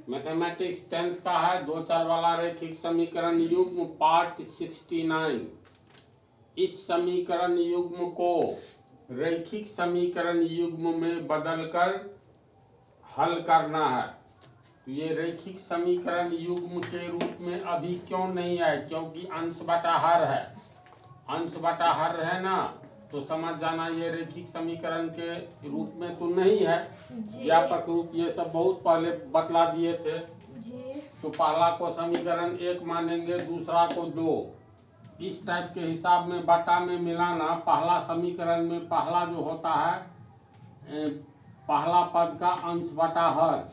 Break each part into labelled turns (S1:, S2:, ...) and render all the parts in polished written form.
S1: Mathematics 10th का है 2 4 वाला रैखिक समीकरण युग्म पार्ट 69। इस समीकरण युग्म को रैखिक समीकरण युग्म में बदलकर हल करना है। तो ये रैखिक समीकरण युग्म के रूप में अभी क्यों नहीं है? क्योंकि अंश बटा हर है। अंश बटा हर है ना, तो समझ जाना ये रैखिक समीकरण के रूप में तो नहीं है। व्यापक रूप ये सब बहुत पहले बतला दिए थे। तो पहला को समीकरण 1 मानेंगे, दूसरा को 2। इस टाइप के हिसाब में बटा में मिलाना। पहला समीकरण में पहला जो होता है पहला पद का अंश बटा हर।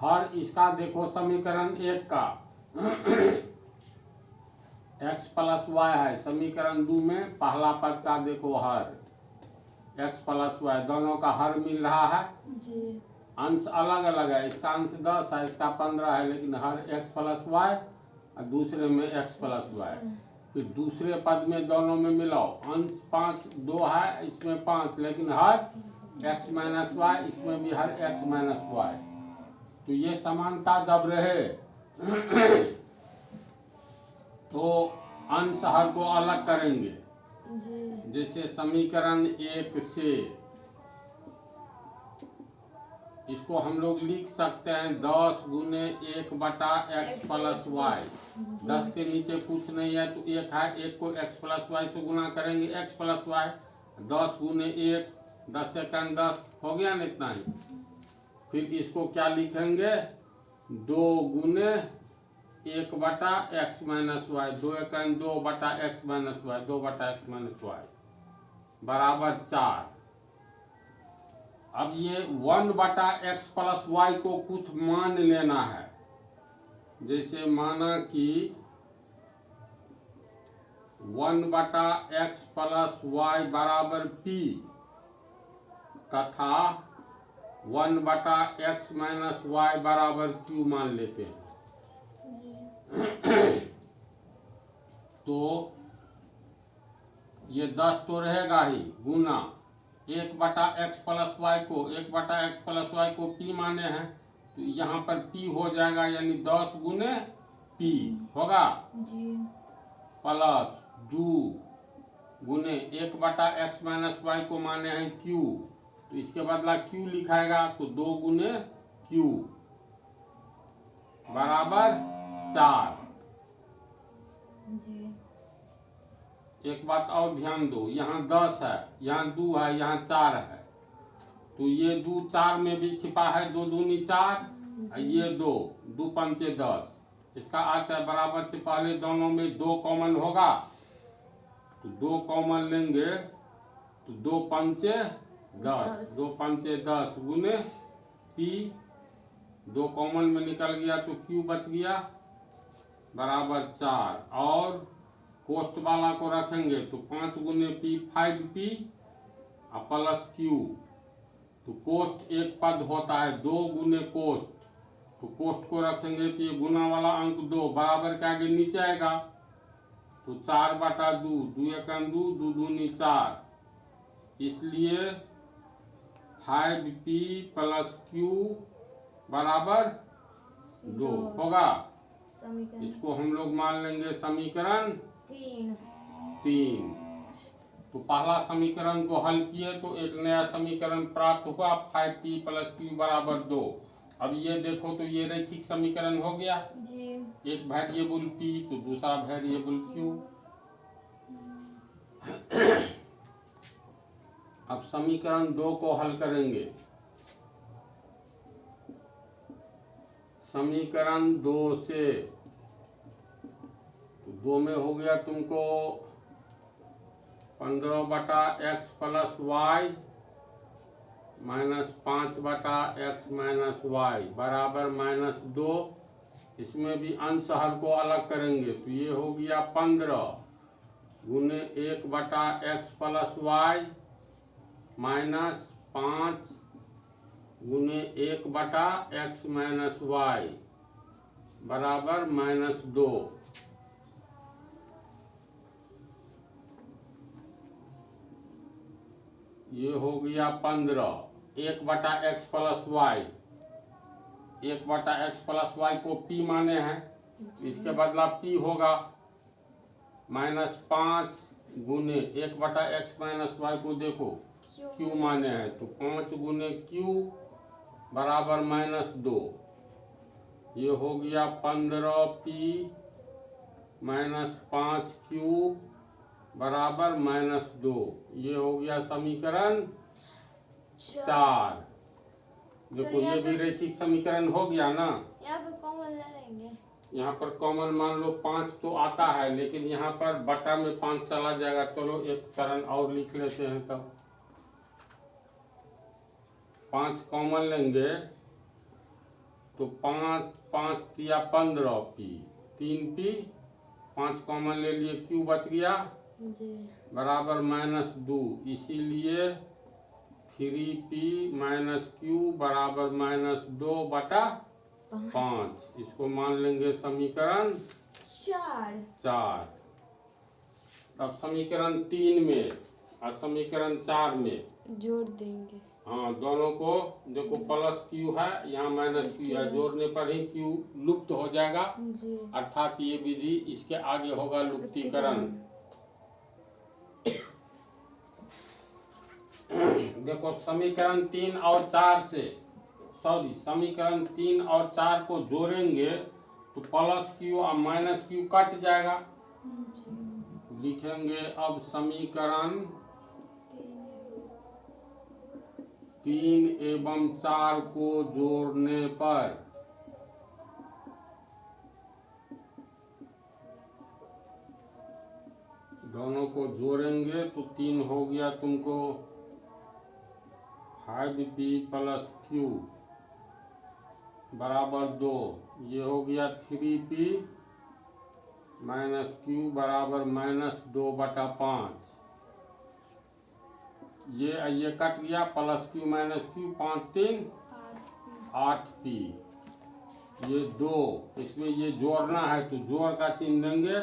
S1: हर इसका देखो समीकरण 1 का x प्लस वाई है। समीकरण 2 में पहला पद का देखो हर x प्लस वाई, दोनों का हर मिल रहा है जी। अंश अलग अलग है, इसका अंश 10 है, इसका 15 है, लेकिन हर x प्लस वाई और दूसरे में x प्लस वाई। फिर दूसरे पद में दोनों में मिलाओ, अंश 5 2 है, इसमें 5, लेकिन हर x माइनस वाई, इसमें भी हर x माइनस वाई। तो ये समानता जब रहे तो अंश हर को अलग करेंगे। जैसे समीकरण 1 से इसको हम लोग लिख सकते हैं 10 गुने 1 बटा एक्स प्लस वाई। 10 के नीचे कुछ नहीं है तो 1 है, 1 को x प्लस वाई से गुना करेंगे x प्लस वाई। 10 गुने 1, 10 सेकंड 10 हो गया ना, इतना ही। फिर इसको क्या लिखेंगे 2 गुने 1 बटा एक्स माइनस वाई, 2 एकन 2 बटा एक्स माइनस वाई, 2 बटा एक्स माइनस वाई बराबर 4। अब ये 1 बटा एक्स प्लस वाई को कुछ मान लेना है। जैसे माना कि 1 बटा एक्स प्लस वाई बराबर p तथा 1 बटा एक्स माइनस वाई बराबर q मान लेते हैं। तो ये 10 तो रहेगा ही, गुना 1 बटा एक्स प्लस वाई को 1 बटा एक्स प्लस वाई को p माने हैं, तो यहाँ पर p हो जाएगा, यानी 10 गुने p होगा जी। प्लस 2 गुने 1 बटा एक्स माइनस वाई को माने हैं q, तो इसके बदला q लिखाएगा, तो 2 गुने q बराबर 4 जी। एक बात और ध्यान दो, यहाँ 10 है, यहाँ 2 है, यहाँ 4 है, तो ये 2 4 में भी छिपा है, 2 दूनी 4, ये 2 2 पंचे 10। इसका अर्थ है बराबर से पहले दोनों में 2 कॉमन होगा, तो 2 कॉमन लेंगे तो 2 पंचे 10, 2 पंचे 10 गुने p, 2 कॉमन में निकल गया तो q बच गया बराबर 4। और कोष्ट वाला को रखेंगे तो 5 गुने p 5p और प्लस q, तो कोष्ट एक पद होता है, 2 गुने कोष्ट, तो कोष्ट को रखेंगे तो ये गुना वाला अंक 2 बराबर के आगे नीचे आएगा, तो 4 बटा 2, 2 एकन 2, 2 दूनी 4, इसलिए 5p प्लस q बराबर 2 होगा। इसको हम लोग मान लेंगे समीकरण 3। तो पहला समीकरण को हल किए तो एक नया समीकरण प्राप्त हुआ 5p प्लस q बराबर 2। अब ये देखो तो ये रैखिक समीकरण हो गया जी। एक वेरिएबल p तो दूसरा वेरिएबल q। अब समीकरण 2 को हल करेंगे। समीकरण 2 से 2 में हो गया तुमको 15 बटा एक्स प्लस वाई माइनस 5 बटा एक्स माइनस वाई बराबर -2। इसमें भी अंश हर को अलग करेंगे तो ये हो गया 15 गुने 1 बटा एक्स प्लस वाई माइनस 5 गुने 1 बटा एक्स माइनस वाई बराबर -2। ये हो गया 15, 1 बटा x plus y 1/x plus y को p माने हैं, इसके बदला p होगा -5 गुने 1/x माइनस वाई को देखो q माने हैं, तो 5 गुने q बराबर -2। ये हो गया 15p -5q बराबर -2। ये हो गया समीकरण 4। देखो ये भी रैखिक समीकरण हो गया ना।
S2: यहाँ पे कॉमन ले लेंगे।
S1: यहाँ पर कॉमन मान लो 5 तो आता है, लेकिन यहाँ पर बटा में 5 चला जाएगा। चलो एक कारण और लिख लेते हैं, तब 5 कॉमन लेंगे तो 5 किया 15p 3p 5 कॉमन ले लिए, q बच गया बराबर -2। इसीलिए 3p -q बराबर -2/5। इसको मान लेंगे समीकरण 4। अब समीकरण 3 में और समीकरण 4 में
S2: जोड़ देंगे।
S1: हाँ, दोनों को देखो प्लस q है, यहाँ -q है, जोड़ने पर ही q लुप्त हो जाएगा, अर्थात ये विधि इसके आगे होगा लुप्तीकरण। देखो समीकरण 3 और 4 से समीकरण 3 और 4 को जोड़ेंगे तो प्लस q और -q कट जाएगा। लिखेंगे अब समीकरण 3 एवं 4 को जोड़ने पर दोनों को जोड़ेंगे तो 3 हो गया तुमको 5p प्लस q बराबर 2। ये हो गया 3p माइनस q बराबर -2/5। ये कट गया, plus q minus q 5 3 8p। ये 2, इसमें ये जोड़ना है तो जोड़ का चिन्ह देंगे,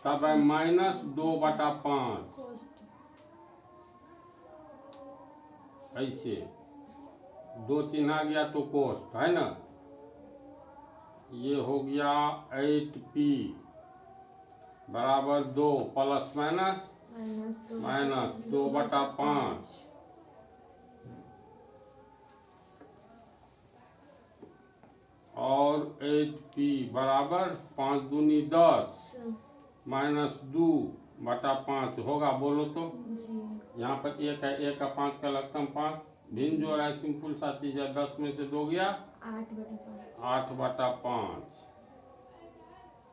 S1: तब है -2/5। ऐसे 2 चिन्ह आ गया तो कोष्ठ है ना। ये हो गया 8p बराबर 2 प्लस माइनस 2/5। और 8p बराबर 5 दूनी 10 -2/5 होगा। बोलो तो यहाँ पर 1 है, 1 का 5 का लगतम 5, भिन्न जोड़ है, सिंपल सा चीज है। 10 में से 2 गया 8/5।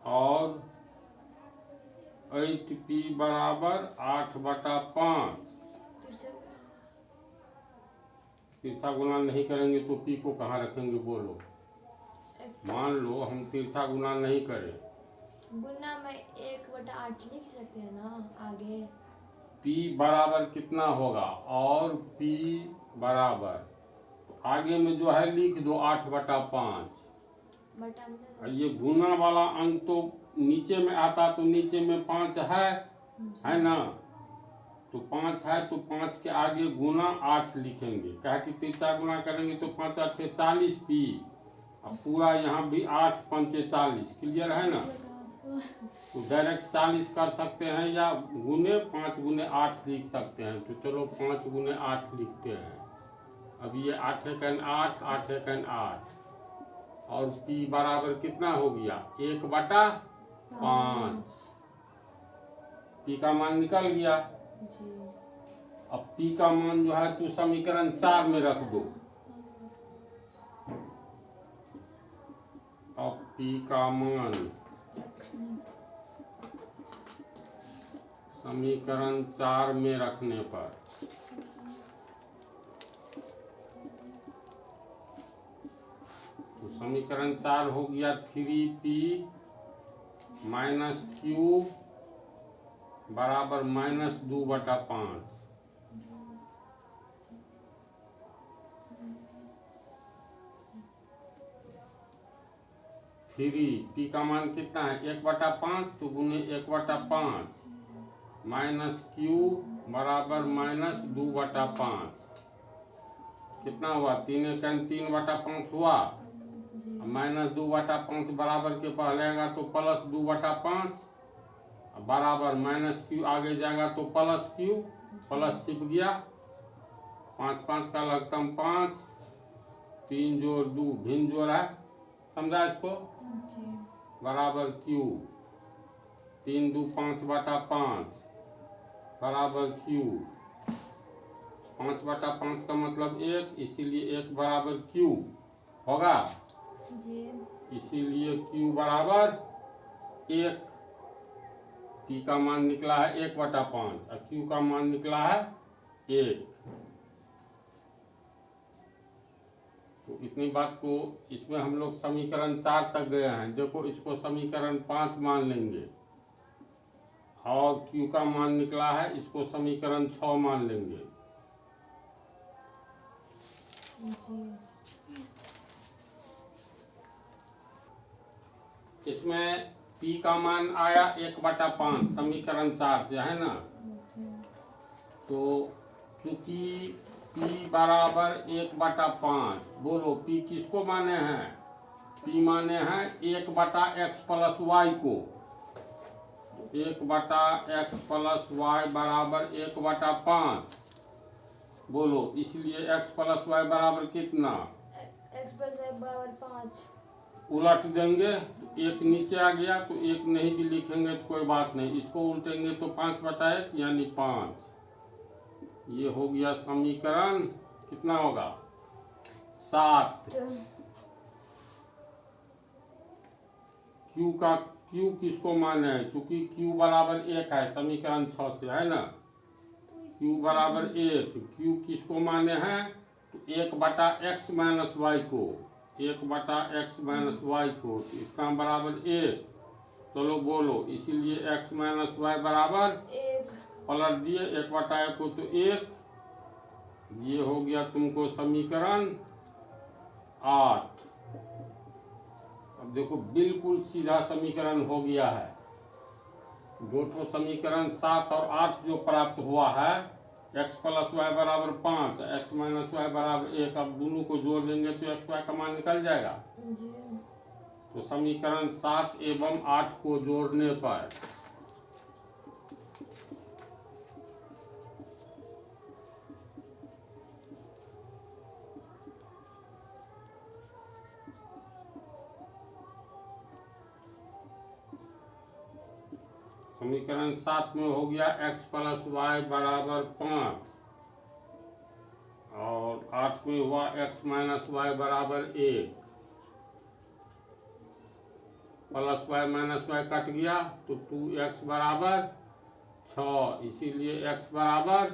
S1: और 8p बराबर 8/5। तिरछा गुणा नहीं करेंगे तो p को कहाँ रखेंगे बोलो। मान लो हम तिरछा गुणा नहीं करें,
S2: गुना में 1/8 लिख सकते हैं ना आगे।
S1: p बराबर कितना होगा, और p बराबर आगे में जो है लिख दो 8/5। ये गुना वाला अंक तो नीचे में आता, तो नीचे में 5 है ना, तो 5 है तो 5 के आगे गुना 8 लिखेंगे। कहा कि तिरछा गुणा करेंगे तो 5 8 40p, अब पूरा यहाँ भी 8 5 40। क्लियर है ना। तो डायरेक्ट 40 कर सकते हैं या गुने 5 गुने 8 लिख सकते हैं। तो चलो 5 गुने 8 लिखते हैं। अब ये 8 एकन 8 8 एकन 8, और p बराबर कितना हो गया 1/5। p का मान निकल गया। अब p का मान जो है तू समीकरण 4 में रख दो। अब p का मान समीकरण 4 में रखने पर तो समीकरण 4 हो गया 3p माइनस q बराबर -2/5। p का मान कितना है 1/5, तो गुने 1/5 माइनस q बराबर -2/5। कितना हुआ 3 एकन 3/5 हुआ।
S2: जी
S1: -2/5 बराबर के पहले आएगा तो +2/5 बराबर -q आगे जाएगा तो +q प्लस छिप गया 5 5 का लघुत्तम 5 3 जोड़ 2 भिन्न जोड़ है समझा इसको
S2: जी
S1: बराबर q 3 2 5/5 बराबर q 5/5 का मतलब 1 इसीलिए 1 बराबर q होगा
S2: जी
S1: इसीलिए q बराबर 1 p का मान निकला है 1/5 और q का मान निकला है 1। तो इतनी बात को इसमें हम लोग समीकरण 4 तक गए हैं। देखो इसको समीकरण 5 मान लेंगे और q का मान निकला है इसको समीकरण 6 मान लेंगे।
S2: जी
S1: इसमें p का मान आया 1/5 समीकरण 4 से है ना। तो चूंकि p बराबर 1/5 बोलो p किसको माने हैं p माने हैं 1/x प्लस y को 1/x प्लस y बराबर 1/5 बोलो इसलिए x प्लस y बराबर कितना
S2: x प्लस y बराबर 5
S1: उलट देंगे तो 1 नीचे आ गया तो 1 नहीं भी लिखेंगे तो कोई बात नहीं इसको उल्टेंगे तो 5/1 यानी 5 ये हो गया समीकरण कितना होगा 7। q किसको माने है क्योंकि q बराबर 1 है समीकरण 6 से है ना q बराबर 1 q किसको माने हैं तो 1/x माइनस y को 1/x माइनस y को तो इसका बराबर 1 चलो बोलो इसीलिए x माइनस y बराबर
S2: 1
S1: पलट दिए 1/1 को तो 1 ये हो गया तुमको समीकरण 8। अब देखो बिल्कुल सीधा समीकरण हो गया है। दो तो समीकरण 7 और 8 जो प्राप्त हुआ है x प्लस वाई बराबर 5 x माइनस वाई बराबर 1 अब दोनों को जोड़ देंगे तो x वाई का मान निकल जाएगा।
S2: जी
S1: तो समीकरण 7 एवं 8 को जोड़ने पर समीकरण 7 में हो गया x प्लस वाई बराबर 5 और 8 में हुआ x माइनस वाई बराबर 1 plus y minus y cut गया तो 2x बराबर 6 इसीलिए x बराबर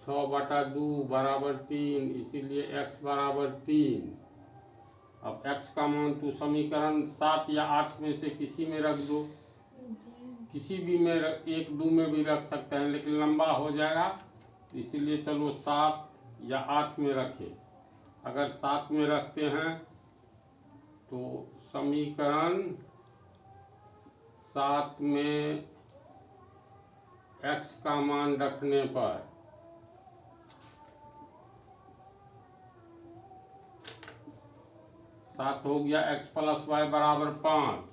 S1: 6/2 बराबर 3 इसीलिए x बराबर 3। अब x का मान तो समीकरण 7 या 8 में से किसी में रख दो किसी भी में 1 2 में भी रख सकते हैं लेकिन लंबा हो जाएगा इसीलिए चलो 7 या 8 में रखें। अगर 7 में रखते हैं तो समीकरण 7 में x का मान रखने पर सात हो गया x प्लस वाई बराबर 5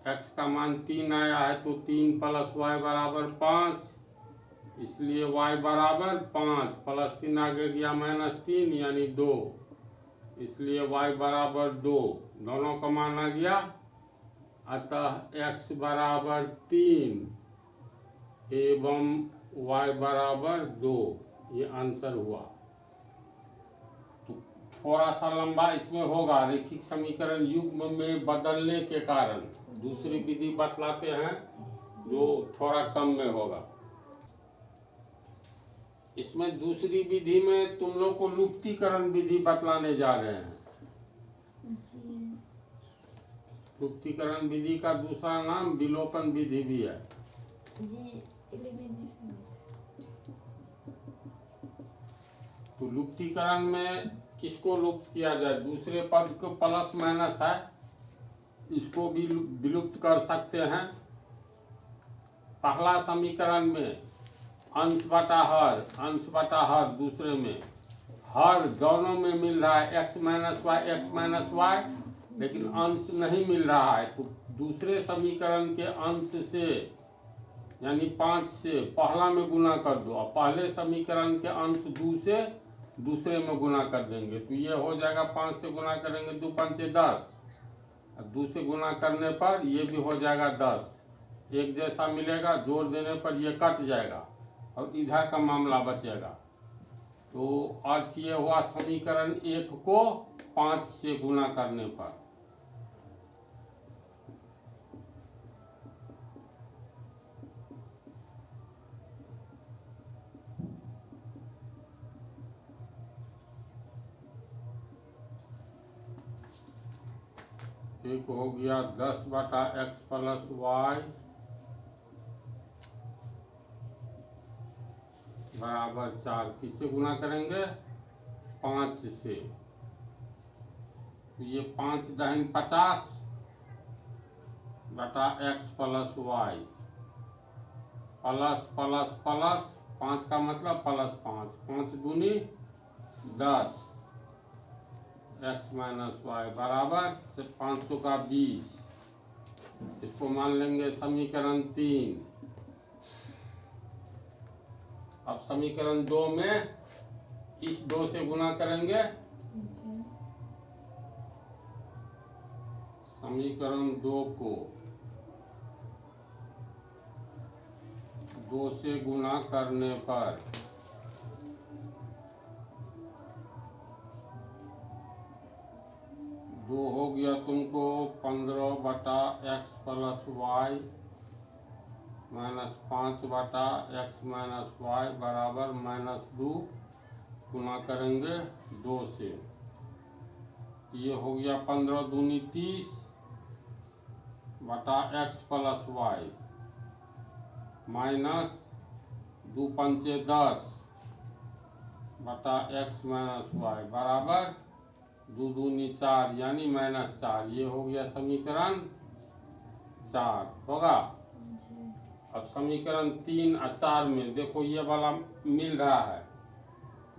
S1: x का मान 3 आया है तो 3 प्लस वाई बराबर 5 इसलिए y बराबर 5 प्लस 3 आगे गया -3 यानी 2 इसलिए y बराबर 2 दोनों का मान आ गया अतः x बराबर 3 एवं y बराबर 2 ये आंसर हुआ। तो थोड़ा सा लंबा इसमें होगा रैखिक समीकरण युग्म में बदलने के कारण दूसरी विधि बतलाते हैं जो थोड़ा कम में होगा। इसमें दूसरी विधि में तुम लोग को लुप्तीकरण विधि बतलाने जा रहे हैं। लुप्तीकरण विधि का दूसरा नाम विलोपन विधि भी है। तो लुप्तीकरण में किसको लुप्त किया जाए दूसरे पद को प्लस माइनस है इसको भी विलुप्त कर सकते हैं। पहला समीकरण में अंश बटा हर दूसरे में हर दोनों में मिल रहा है x माइनस वाई, लेकिन अंश नहीं मिल रहा है। तो दूसरे समीकरण के अंश से यानी 5 से पहला में गुना कर दो, और पहले समीकरण के अंश 2 से दूसरे में गुना कर देंगे। तो ये हो जाएगा 5 से गुना करेंगे 2 पंचे 10, और 2 से गुना करने पर ये भी हो जाएगा 10, एक जैसा मिलेगा। जोड़ देने पर ये कट जाएगा और इधर का मामला बचेगा। तो अर्थ ये हुआ समीकरण 1 को 5 से गुना करने पर। एक हो गया 10/x प्लस वाई बराबर 4। किससे गुना करेंगे? 5 से। तो ये 5 दाहिन 50 बटा x plus y, plus plus plus 5 का मतलब प्लस 5, 5 दूनी 10 x माइनस वाई बराबर से 500 का 20। इसको मान लेंगे समीकरण 3। अब समीकरण 2 में इस 2 से गुना करेंगे। समीकरण 2 को 2 से गुना करने पर 2 हो गया तुमको 15/x plus y minus 5/x minus y बराबर -2 गुना करेंगे 2 से। ये हो गया 15 दूनी 30 बटा x प्लस वाई माइनस 2 पंचे 10 बटा x माइनस वाई बराबर 2 दूनी 4 यानी -4। ये हो गया समीकरण 4 होगा। अब समीकरण 3 और 4 में देखो ये वाला मिल रहा है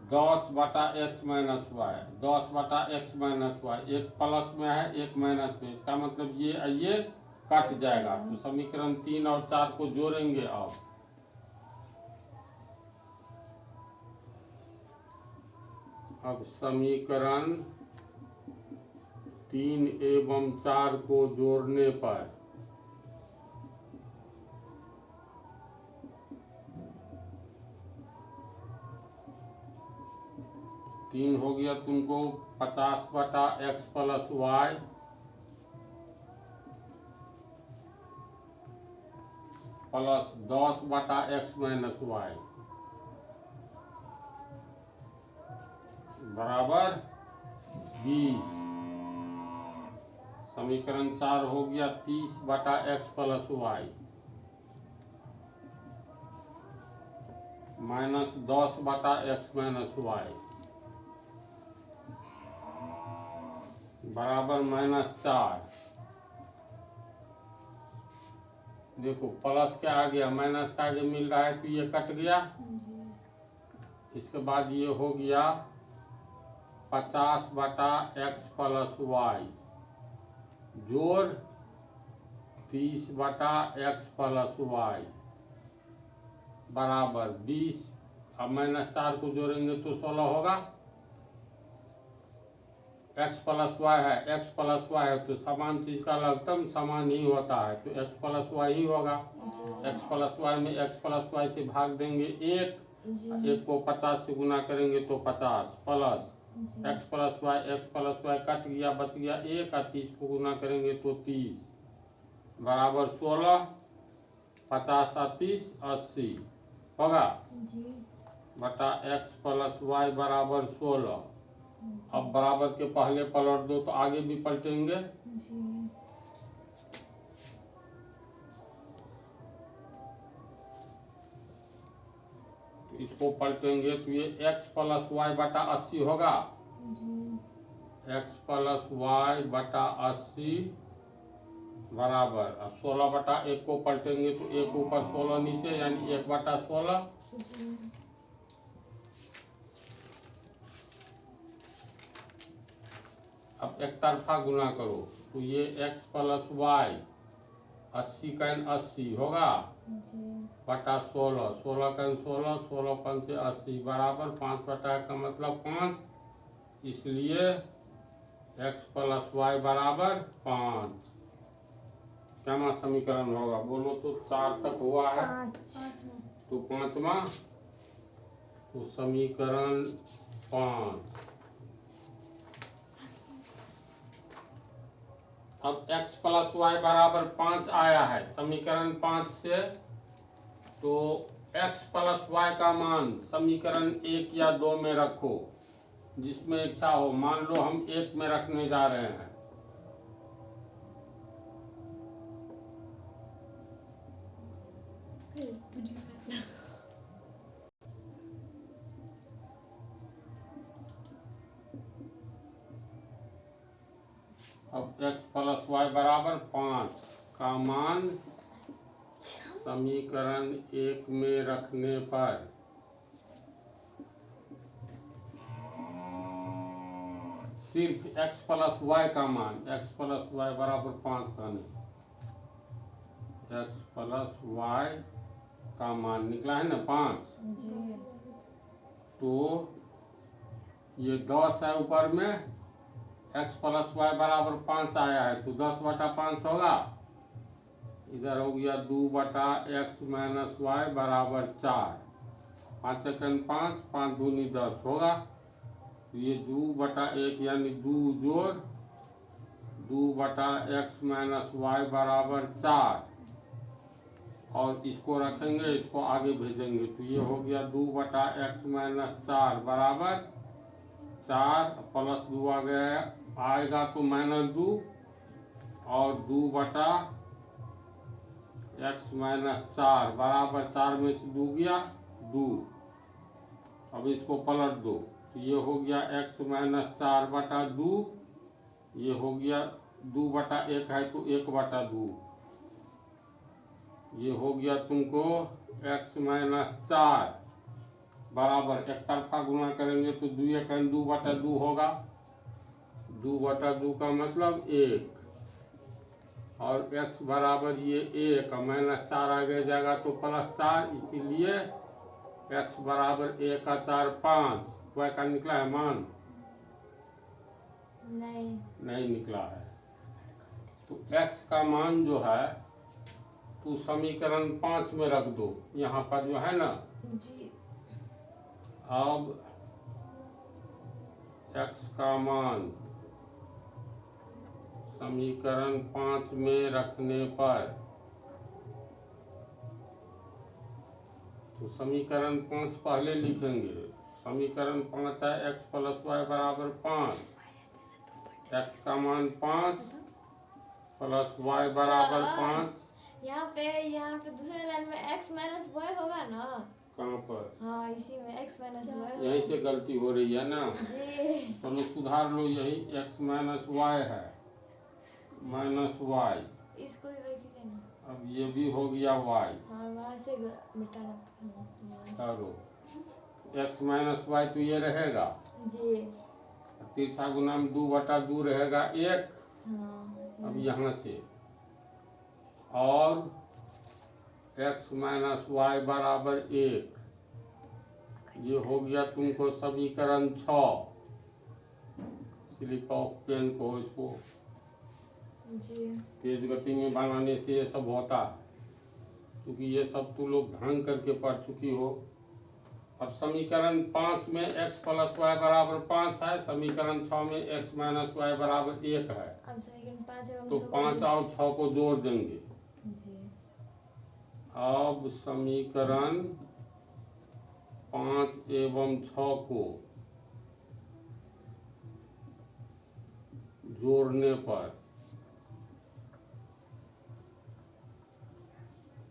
S1: 10/x minus y, 10/x minus y, एक प्लस में है एक माइनस में, इसका मतलब ये कट जाएगा। तो समीकरण 3 और 4 को जोड़ेंगे। अब समीकरण 3 एवं 4 को जोड़ने पर 3 हो गया तुमको 50/x plus y plus 10/x minus y बराबर 20। समीकरण 4 हो गया 30/x plus y minus 10/x minus y बराबर -4। देखो प्लस के आगे माइनस के आगे मिल रहा है तो ये कट गया। इसके बाद ये हो गया 50/x प्लस वाई जोड़ 30/x प्लस वाई बराबर 20। अब -4 को जोड़ेंगे तो 16 होगा। x प्लस वाई है, x प्लस वाई है तो समान चीज का लघुत्तम समान ही होता है, तो x प्लस वाई ही होगा। x प्लस वाई में x प्लस वाई से भाग देंगे 1 को 50 से गुना करेंगे तो 50 plus x plus y cut गया बच गया 1 और 30 को गुना करेंगे तो 30 बराबर 16। 50 और 30 80 होगा बटा x प्लस वाई बराबर 16। अब बराबर के पहले पलट दो तो आगे भी पलटेंगे। तो इसको पलटेंगे तो ये x प्लस वाई बटा 80 होगा। x प्लस वाई बटा 80 बराबर 16/1 को पलटेंगे तो 1 ऊपर 16 नीचे यानी 1/16। अब एक तरफा गुना करो तो ये x प्लस वाई 80 का 80 होगा
S2: जी
S1: बटा 16 16 का 16 16 पन से 80 बराबर 5 बटा 1 का मतलब 5 इसलिए x प्लस वाई बराबर 5। क्या समीकरण होगा बोलो तो 4 तक हुआ है
S2: 5
S1: तो 5वां तो समीकरण 5। अब x प्लस वाई बराबर 5 आया है समीकरण 5 से तो x प्लस वाई का मान समीकरण 1 या 2 में रखो जिसमें इच्छा हो। मान लो हम 1 में रखने जा रहे हैं अब x प्लस वाई बराबर 5 का मान समीकरण 1 में रखने पर सिर्फ x प्लस वाई का मान x प्लस वाई बराबर 5 का नहीं x प्लस वाई का मान निकला है ना 5
S2: जी
S1: तो ये 10 है ऊपर में x प्लस वाई बराबर 5 आया है तो 10 बटा 5 होगा इधर हो गया 2 बटा एक्स माइनस वाई बराबर 4 5 सेकंड 5 5 दूनी 10 होगा तो ये 2 बटा 1 यानी 2 जोड़ 2 बटा एक्स माइनस वाई बराबर 4 और इसको रखेंगे इसको आगे भेजेंगे तो ये हो गया 2 बटा एक्स माइनस 4 बराबर 4 प्लस 2 आ गया आएगा तो माइनस 2 और 2 बटा एक्स माइनस 4 बराबर 4 में से 2 गया 2। अब इसको पलट दो तो ये हो गया एक्स माइनस 4 बटा 2 ये हो गया 2 बटा 1 है तो 1 बटा 2 ये हो गया तुमको एक्स माइनस 4 बराबर एक तरफा गुना करेंगे तो 2 1 2 बटा 2 होगा 2 बटा 2 का मतलब 1 और x बराबर ये 1 माइनस 4 आगे जाएगा तो प्लस 4 इसीलिए x बराबर 1 का 4 5 y का निकला है मान नहीं निकला है तो x का मान जो है तो समीकरण 5 में रख दो यहाँ पर जो है ना
S2: जी
S1: अब x का मान समीकरण 5 में रखने पर तो समीकरण 5 पहले लिखेंगे समीकरण 5 है x प्लस वाई बराबर 5 x का मान 5 प्लस वाई बराबर 5
S2: यहाँ पे दूसरे लाइन में x माइनस वाई होगा ना
S1: कहाँ पर
S2: हाँ इसी में x माइनस वाई
S1: यहीं से गलती हो रही है ना
S2: जी
S1: चलो सुधार लो यही x माइनस वाई है माइनस वाई
S2: इसको भी वही कीजिए ना
S1: अब ये भी हो गया y
S2: हाँ वहाँ से मिटाना
S1: करो x माइनस वाई तो ये रहेगा
S2: जी
S1: तीसरा गुना में 2 बटा 2 रहेगा 1
S2: हाँ
S1: अब यहाँ से और x माइनस वाई बराबर 1 ये हो गया तुमको समीकरण 6 स्लिप ऑफ पेन को इसको
S2: जी
S1: तेज गति में बनाने से ये सब होता है क्योंकि ये सब तुम लोग ढंग करके पढ़ चुकी हो। अब समीकरण 5 में x प्लस वाई बराबर 5 है समीकरण 6 में x माइनस वाई बराबर 1 है
S2: अब समीकरण 5 एवं
S1: तो 5 और 6 को जोड़ देंगे।
S2: जी
S1: अब समीकरण 5 एवं 6 को जोड़ने पर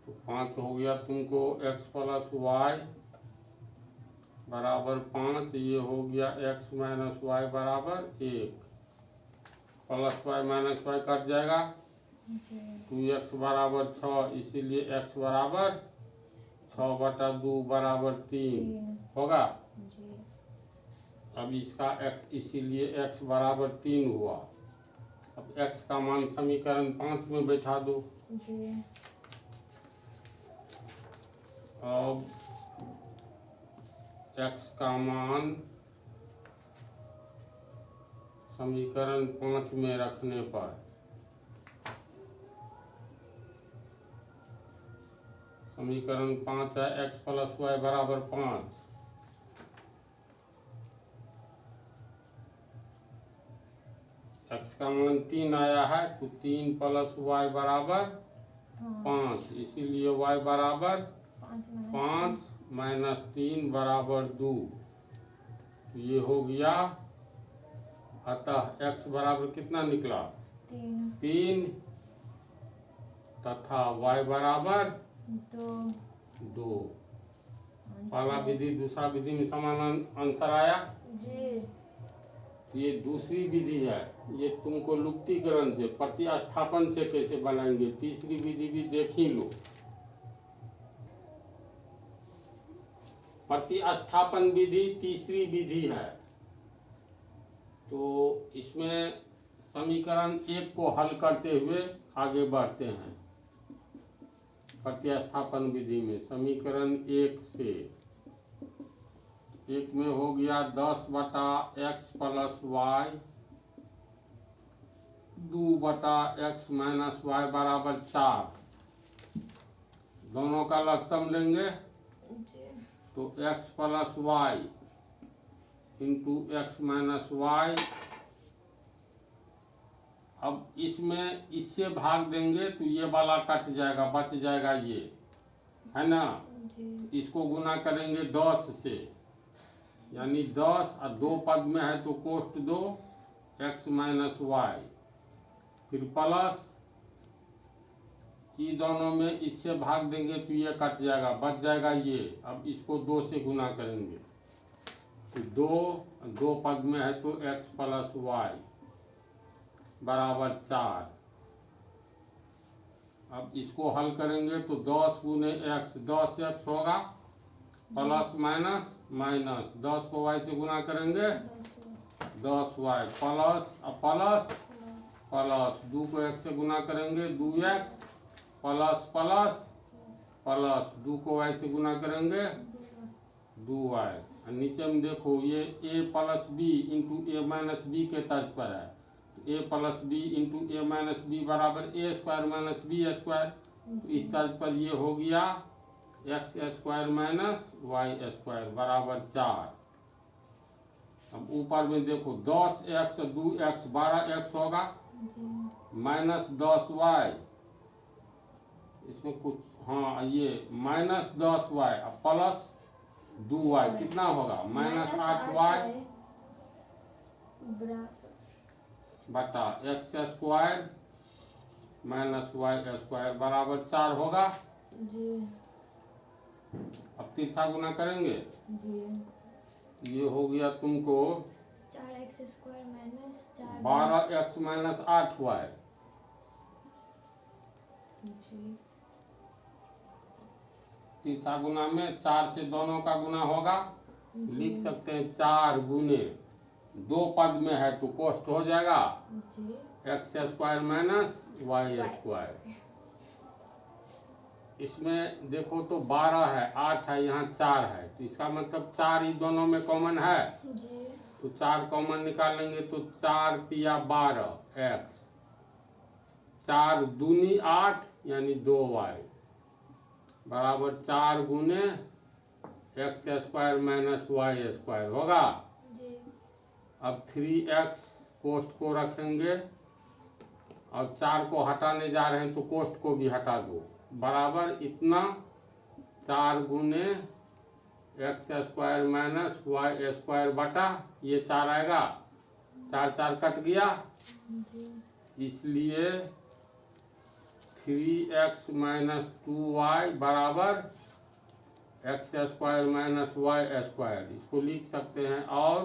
S1: तो 5 हो गया तुमको x प्लस वाई बराबर 5 ये हो गया x माइनस वाई बराबर 1 plus y minus y cut जाएगा 2x बराबर 6 इसीलिए x बराबर 6 बटा 2 बराबर 3 होगा। अब इसका x, इसीलिए x बराबर 3 हुआ। अब x का मान समीकरण 5 में बैठा दो।
S2: जी।
S1: अब x का मान समीकरण 5 में रखने पर समीकरण 5 है x प्लस वाई बराबर 5। x का मान 3 आया है तो 3 प्लस वाई बराबर 5, इसीलिए y बराबर 5 माइनस 3 बराबर 2। ये हो गया। अतः x बराबर कितना निकला? 3 तथा y बराबर 2। पहला विधि दूसरा विधि में समान आंसर आया
S2: जी।
S1: ये दूसरी विधि है। ये तुमको लुप्तीकरण से प्रतिस्थापन से कैसे बनाएंगे, तीसरी विधि भी देख ही लो। प्रतिस्थापन विधि तीसरी विधि है। तो इसमें समीकरण 1 को हल करते हुए आगे बढ़ते हैं। प्रतिस्थापन विधि में समीकरण 1 से 1 में हो गया 10 बटा x प्लस वाई 2 बटा x माइनस वाई बराबर 4। दोनों का लघुत्तम लेंगे तो x plus y into x minus y. अब इसमें इससे भाग देंगे तो ये वाला कट जाएगा, बच जाएगा ये, है ना। इसको गुना करेंगे 10 से, यानी 10 और 2 पद में है तो कोष्ट 2 x माइनस वाई, फिर प्लस ये दोनों में इससे भाग देंगे तो ये कट जाएगा, बच जाएगा ये। अब इसको 2 से गुना करेंगे तो 2 पद में है तो x प्लस वाई बराबर 4। अब इसको हल करेंगे तो 10 गुने x 10x होगा, प्लस माइनस माइनस 10 को y से गुना करेंगे 10y प्लस प्लस प्लस 2 को x से गुना करेंगे 2x प्लस प्लस प्लस 2 को y से गुना करेंगे 2y। नीचे में देखो ये a plus b into a minus b के तर्ज पर है। a plus b into a minus b बराबर a square minus b square. तो इस तर्ज पर ये हो गया x square minus y square बराबर 4। अब ऊपर में देखो 10x 2x 12x होगा माइनस 10y, इसमें कुछ हाँ ये माइनस 10y प्लस 2y कितना होगा माइनस 8y बटा x square minus y square बराबर 4 होगा
S2: जी।
S1: अब तीसरा गुना करेंगे
S2: जी।
S1: ये हो गया तुमको
S2: 4x square minus 4
S1: 12x minus 8y
S2: जी।
S1: तीसरा गुना में 4 से दोनों का गुना होगा, लिख सकते हैं 4 गुने 2 पद में है तो कोष्ट हो जाएगा x square minus y square. इसमें देखो तो 12 है 8 है यहाँ 4 है तो इसका मतलब 4 ही दोनों में कॉमन है
S2: जी।
S1: तो 4 कॉमन निकालेंगे तो 4 तिया 12 एक्स 4 दूनी 8 यानी 2y बराबर 4 गुने x square minus y square होगा
S2: जी।
S1: अब 3x कोष्ट को रखेंगे और 4 को हटाने जा रहे हैं तो कोष्ट को भी हटा दो बराबर इतना 4 गुने x square minus y square बटा ये 4 आएगा, 4 4 कट गया इसलिए 3x माइनस 2y बराबर x square minus y square. इसको लिख सकते हैं और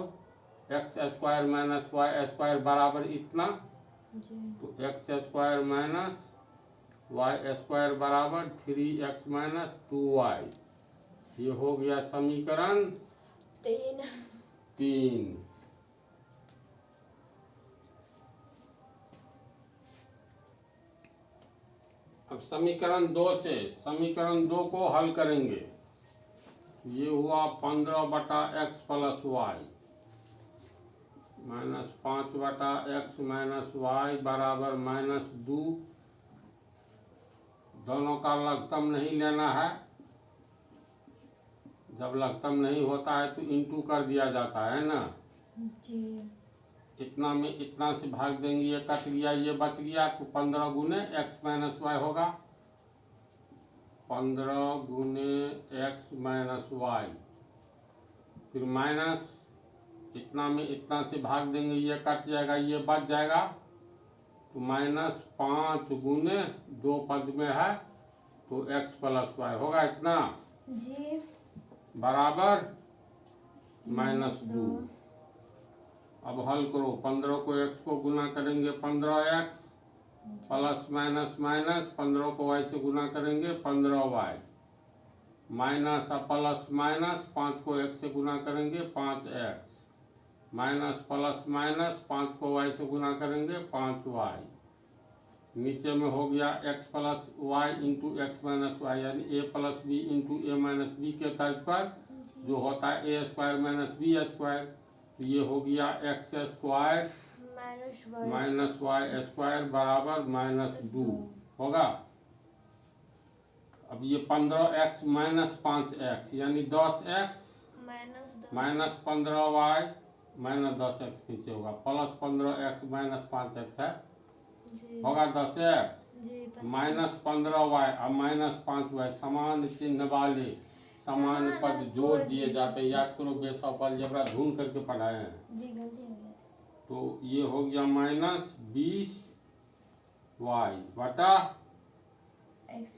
S1: x square minus y square बराबर इतना तो x square minus y square बराबर 3x माइनस 2y। ये हो गया समीकरण
S2: 3।
S1: 3। अब समीकरण 2 से समीकरण 2 को हल करेंगे। ये हुआ 15/x plus Y -5/x minus y बराबर -2। दोनों का लघुत्तम नहीं लेना है। जब लघुत्तम नहीं होता है तो इंटू कर दिया जाता है ना।
S2: जी।
S1: इतना में इतना से भाग देंगे, ये कट गया, ये बच गया, तो 15 गुने x माइनस वाई होगा। 15 गुने x माइनस वाई, फिर माइनस इतना में इतना से भाग देंगे, ये कट जाएगा, ये बच जाएगा, तो -5 गुने 2 पद में है तो x प्लस वाई होगा इतना
S2: जी।
S1: बराबर -2। अब हल करो। 15 को x को गुना करेंगे 15x प्लस माइनस माइनस 15 को y से गुना करेंगे 15y माइनस प्लस माइनस 5 को x से गुना करेंगे 5x माइनस प्लस माइनस 5 को y से गुना करेंगे 5y। नीचे में हो गया x plus y into x minus y, यानी a plus b into a minus b के तर्ज पर जो होता है a square minus b square. तो ये हो गया x square minus y square बराबर -2 होगा। अब ये 15x माइनस 5x यानी 10x minus 15y minus 10x पीछे होगा, प्लस 15x माइनस 5x है, होगा 10x माइनस 15y और माइनस 5y समान चिन्ह वाले समान पद जोड़ दिए जाते हैं। याद करो, बेस ऑफ अलजेब्रा ढूंढ करके पढ़ाए हैं। तो ये हो गया -20y बटा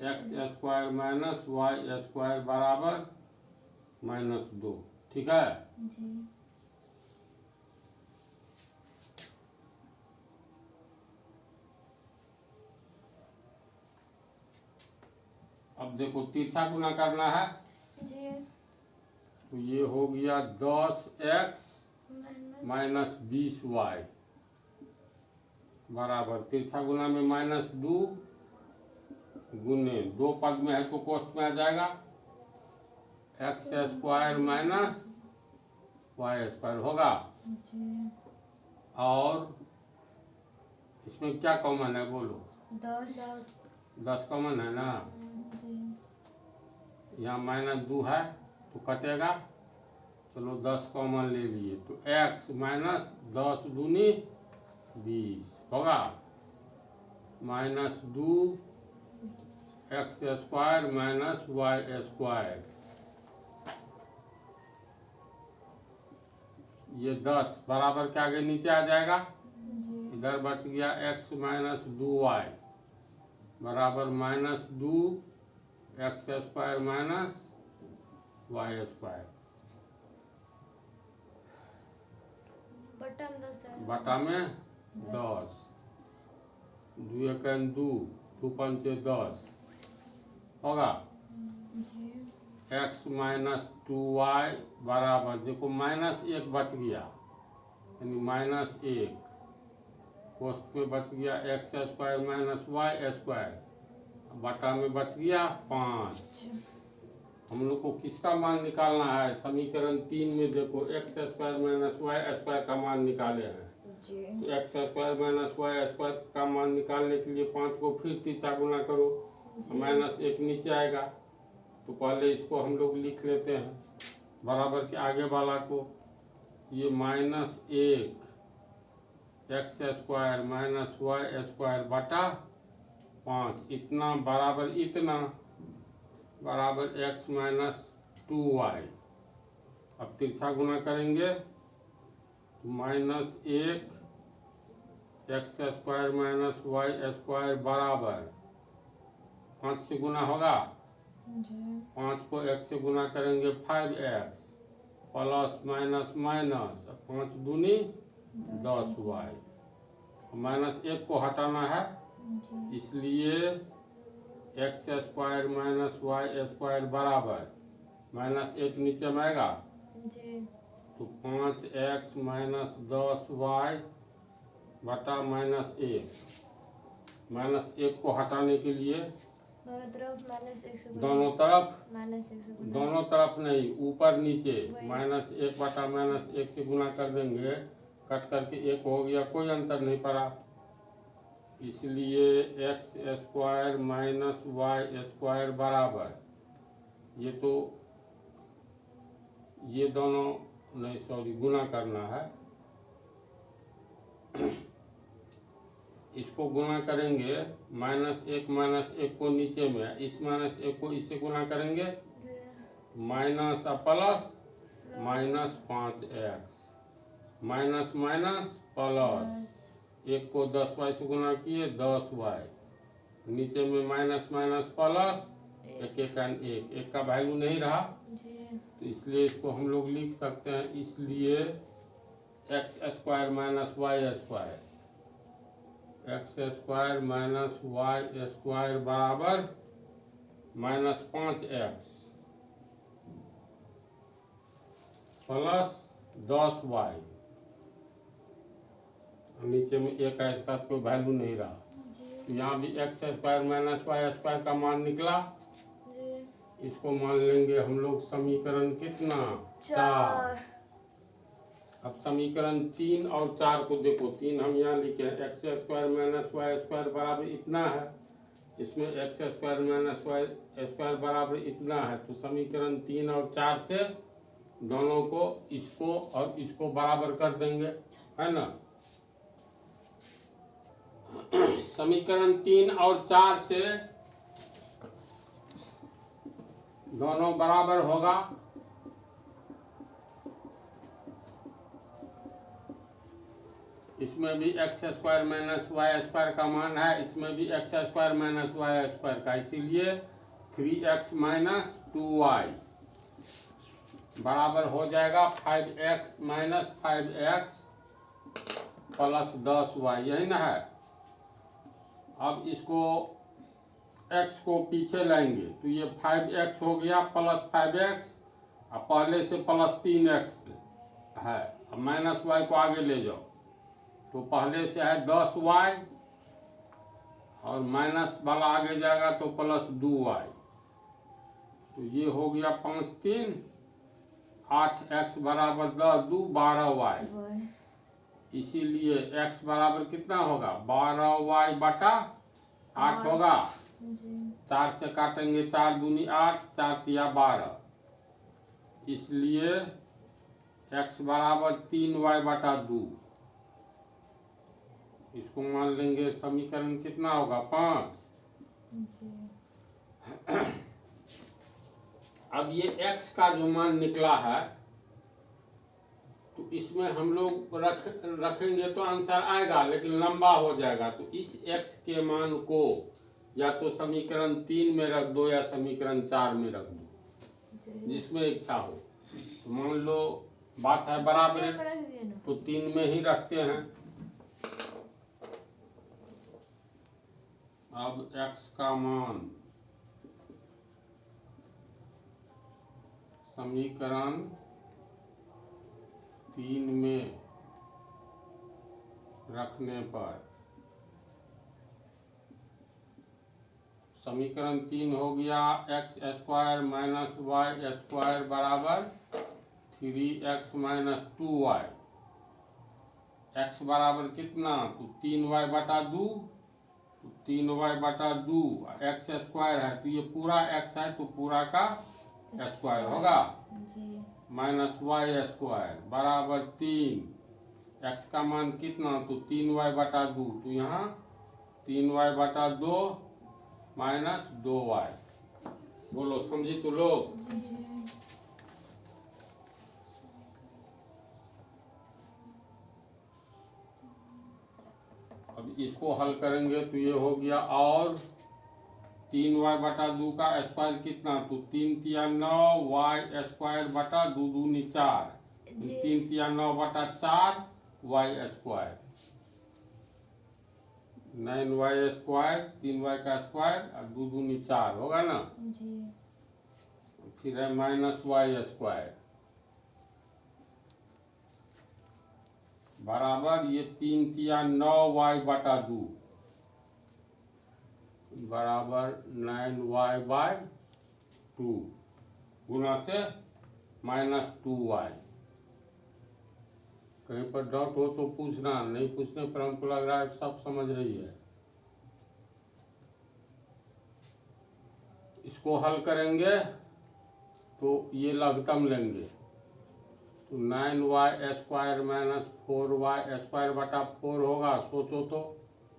S1: x square minus y square बराबर -2। ठीक है। अब देखो तीसरा गुना करना है
S2: जी।
S1: तो ये हो गया 10x माइनस 20y बराबर तीसरा गुना में -2 गुने 2 पद में है तो कोष्ठ में आ जाएगा x square minus y square होगा। और इसमें क्या कॉमन है बोलो? 10 कॉमन है ना। यहाँ -2 है तो कटेगा, चलो 10 कॉमन ले लिए तो x माइनस 10 दूनी 20 होगा -2 x square minus y square. ये 10 बराबर के आगे नीचे आ जाएगा, इधर बच गया x माइनस 2y बराबर -2 x square minus y square बटा में 10 2 1 2 2 5 10 होगा x माइनस 2y बराबर, देखो -1 बच गया यानी -1 कोष्ठ में बच गया x square minus y square बटा में बच गया 5। हम लोग को किसका मान निकालना है? समीकरण 3 में देखो x square minus y square का मान निकाले हैं। तो x square minus y square का मान निकालने के लिए 5 को फिर तीसरा गुना करो, -1 नीचे आएगा। तो पहले इसको हम लोग लिख लेते हैं बराबर के आगे वाला को। ये -1 x square minus y square बटा 5 इतना बराबर इतना बराबर x माइनस 2y। अब तिरछा गुना करेंगे तो -1 x square minus y square बराबर 5 से गुना होगा, 5 को x से गुना करेंगे 5x प्लस माइनस माइनस 5 दूनी 10y। -1 को हटाना है इसलिए x square minus y square बराबर -1 नीचे में आएगा तो 5x माइनस 10y बटा माइनस 1। माइनस 1 को हटाने के लिए
S2: दोनों तरफ माइनस 1 से
S1: दोनों तरफ
S2: माइनस 1 से
S1: दोनों तरफ नहीं, ऊपर नीचे
S2: वही।
S1: माइनस 1 बटा माइनस 1 से गुना कर देंगे, कट करके 1 हो गया, कोई अंतर नहीं पड़ा। इसलिए x square minus y square बराबर, ये तो ये दोनों नहीं, सॉरी, गुना करना है। इसको गुना करेंगे, माइनस 1 को नीचे में, इस माइनस 1 को इससे गुना करेंगे, minus plus minus 5x minus minus plus, 1 को 10y से गुना किए 10y, नीचे में माइनस माइनस प्लस, एक का वैल्यू नहीं रहा, तो इसलिए इसको हम लोग लिख सकते हैं। इसलिए x square minus y square, x square minus y square बराबर माइनस 5x प्लस 10y, नीचे में एक है, इसका कोई वैल्यू नहीं रहा, तो यहाँ भी x square minus y square का मान निकला। इसको मान लेंगे हम लोग समीकरण कितना, 4। अब समीकरण 3 और 4 को देखो, 3 हम यहाँ लिखे हैं, x square minus y square बराबर इतना है, इसमें x square minus y square बराबर इतना है, तो समीकरण 3 और 4 से दोनों को, इसको और इसको बराबर कर देंगे, है ना। समीकरण 3 और 4 से दोनों बराबर होगा, इसमें भी x square minus y square का मान है, इसमें भी x square minus y square का, इसीलिए 3x माइनस 2y बराबर हो जाएगा 5x माइनस 5x प्लस 10y, यही ना है। अब इसको x को पीछे लाएंगे तो ये 5x हो गया प्लस 5x, अब पहले से प्लस 3x है, अब माइनस y को आगे ले जाओ तो पहले से है 10y और माइनस वाला आगे जाएगा तो प्लस 2y, तो ये हो गया 5 3 8x बराबर 10 2 12y, इसीलिए x बराबर कितना होगा 12y बटा 8 होगा। 4 से काटेंगे, 4 दूनी 8, 4 तिया 12, इसलिए x बराबर 3y बटा 2, इसको मान लेंगे समीकरण कितना होगा 5। अब ये x का जो मान निकला है, तो इसमें हम लोग रखेंगे तो आंसर आएगा, लेकिन लंबा हो जाएगा, तो इस x के मान को या तो समीकरण 3 में रख दो या समीकरण 4 में रख दो, जिसमें इच्छा हो। तो मान लो बात है बराबर, तो 3 में ही रखते हैं। अब x का मान समीकरण 3 में रखने पर समीकरण 3 हो गया x square minus y square बराबर 3x माइनस 2y, x बराबर कितना, तो 3y बटा 2, तो 3y बटा 2, एक्स स्क्वायर है तो ये पूरा x है तो पूरा का स्क्वायर होगा, माइनस वाई स्क्वायर बराबर 3, x का मान कितना, तो 3y बटा 2, तो यहाँ 3y बटा 2 माइनस 2y। बोलो समझी तो लोग। अब इसको हल करेंगे तो ये हो गया, और 3y बटा 2 का स्क्वायर कितना, तो 3 तिया 9 y स्क्वायर बटा 2 दूनी 4, 3 तिया 9 बटा 4 y square, 9y square, 3y का स्क्वायर और 2 दूनी 4 होगा ना जी। फिर है माइनस y स्क्वायर, बराबर ये 3 किया 9y/2 बराबर 9y/2 गुना से -2y। कहीं पर डाउट हो तो पूछना, नहीं पूछने पर हमको लग रहा है सब समझ रही है। इसको हल करेंगे तो ये लघुत्तम लेंगे, तो 9y² - 4y²/4 होगा। सोचो तो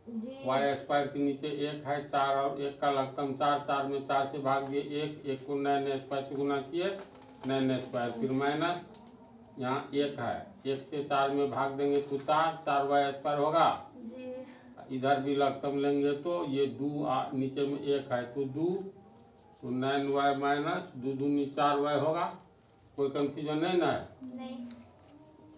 S2: जी
S1: y² के नीचे 1 है, 4 और 1 का लघुत्तम 4, 4 में 4 से भाग दिए 1 को 9n² से गुना किए 9n², फिर माइनस यहाँ 1 है, 1 से 4 में भाग देंगे तो 4, 4y² होगा।
S2: जी
S1: इधर भी लघुत्तम लेंगे तो ये 2 नीचे में 1 है तो 2, तो 9y - 2 दूनी 4y होगा। कोई कंफ्यूजन नहीं ना है?
S2: नहीं।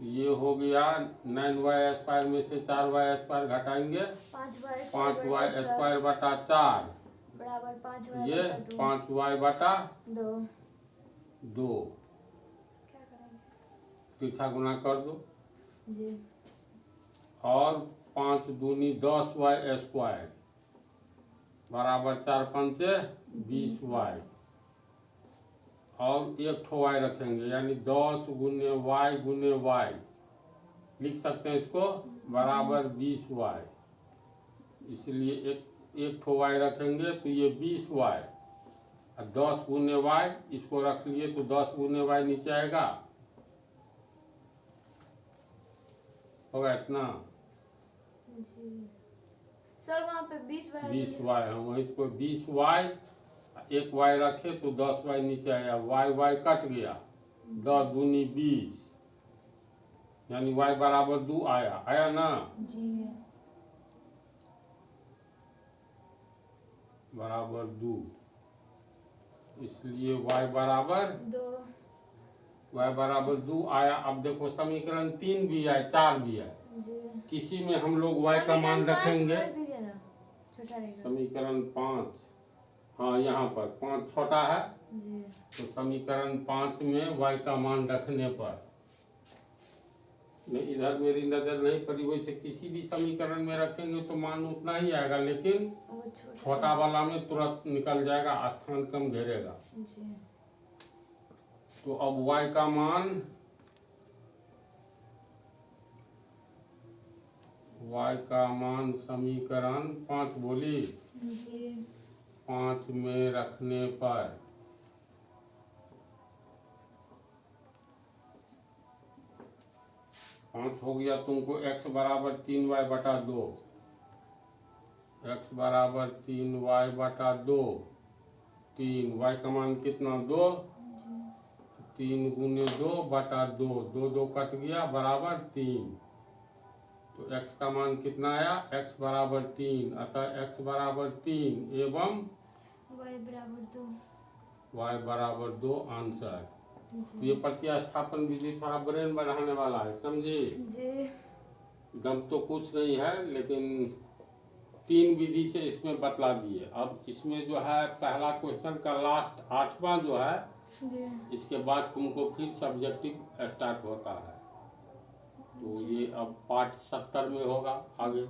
S1: ये हो गया 9y² में से 4y² घटाएंगे 5y² बटा 4
S2: बराबर 5y
S1: ये
S2: बटा
S1: 5y/2
S2: 2। क्या करेंगे?
S1: पीछा गुना कर दो
S2: जी
S1: और 5 दूनी 10y² बराबर 4 पंचे 20y और 1 ठो y रखेंगे, यानी 10 गुने y लिख सकते हैं इसको, बराबर 20y। इसलिए एक ठो y रखेंगे तो ये 20y और 10 गुने y इसको रख लिए तो 10 गुने y नीचे आएगा, होगा इतना
S2: जी। सर वहाँ पे 20y
S1: 20y। हम वहीं को 20y, एक y रखे तो 10y नीचे आया, y कट गया, 10 दूनी 20 यानी y बराबर 2 आया ना,
S2: जी
S1: बराबर 2। इसलिए y बराबर 2 आया। अब देखो समीकरण 3 भी है, 4 भी है,
S2: जी।
S1: किसी में हम लोग y का मान रखेंगे।
S2: समीकरण
S1: समीकरण 5, हाँ यहाँ पर 5 छोटा है
S2: जी।
S1: तो समीकरण 5 में y का मान रखने पर, नहीं इधर मेरी नज़र नहीं पड़ी, वैसे किसी भी समीकरण में रखेंगे तो मान उतना ही आएगा, लेकिन
S2: वो
S1: छोटा वाला में तुरंत निकल जाएगा, स्थान कम घेरेगा।
S2: जी।
S1: तो अब y का मान, समीकरण 5 बोली
S2: जी
S1: 5 में रखने पर 5 हो गया तुमको x बराबर 3y/2, x बराबर 3y/2, 3y का मान कितना 2, 3 गुने 2/2, 2 2 कट गया बराबर 3, तो x का मान कितना आया, x बराबर 3, अतः x बराबर 3 एवं y बराबर 2 आंसर। तो ये प्रतिस्थापन विधि थोड़ा ब्रेन बढ़ाने वाला है, समझे
S2: जी।
S1: गम तो कुछ नहीं है, लेकिन 3 विधि से इसमें बतला दिए। अब इसमें जो है पहला क्वेश्चन का लास्ट 8वां जो है
S2: जी।
S1: इसके बाद तुमको फिर सब्जेक्टिव स्टार्ट होता है, तो ये अब पार्ट 70 में होगा आगे।